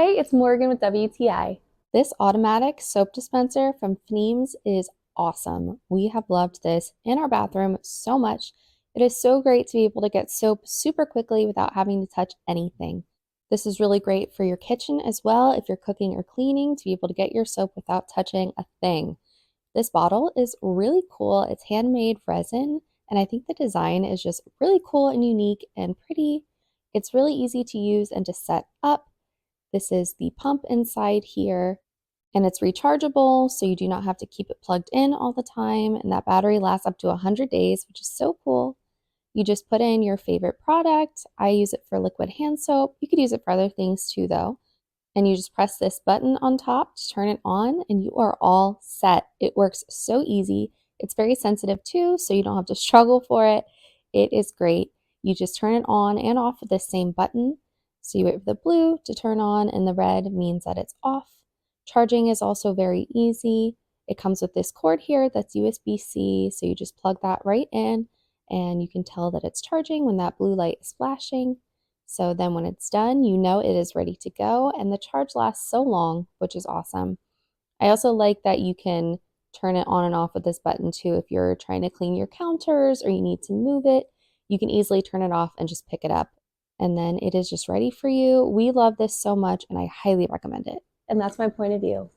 Hey, it's Morgan with WTI. This automatic soap dispenser from Phneems is awesome. We have loved this in our bathroom so much. It is so great to be able to get soap super quickly without having to touch anything. This is really great for your kitchen as well if you're cooking or cleaning to be able to get your soap without touching a thing. This bottle is really cool. It's handmade resin, and I think the design is just really cool and unique and pretty. It's really easy to use and to set up. This is the pump inside here, and it's rechargeable, so you do not have to keep it plugged in all the time, and that battery lasts up to 100 days, which is so cool. You just put in your favorite product. I use it for liquid hand soap. You could use it for other things too, though. And you just press this button on top to turn it on, and you are all set. It works so easy. It's very sensitive too, so you don't have to struggle for it. It is great. You just turn it on and off with the same button. So you wait for the blue to turn on, and the red means that it's off. Charging is also very easy. It comes with this cord here that's USB-C, so you just plug that right in, and you can tell that it's charging when that blue light is flashing. So then when it's done, you know it is ready to go, and the charge lasts so long, which is awesome. I also like that you can turn it on and off with this button too. If you're trying to clean your counters or you need to move it, you can easily turn it off and just pick it up. And then it is just ready for you. We love this so much, and I highly recommend it. And that's my point of view.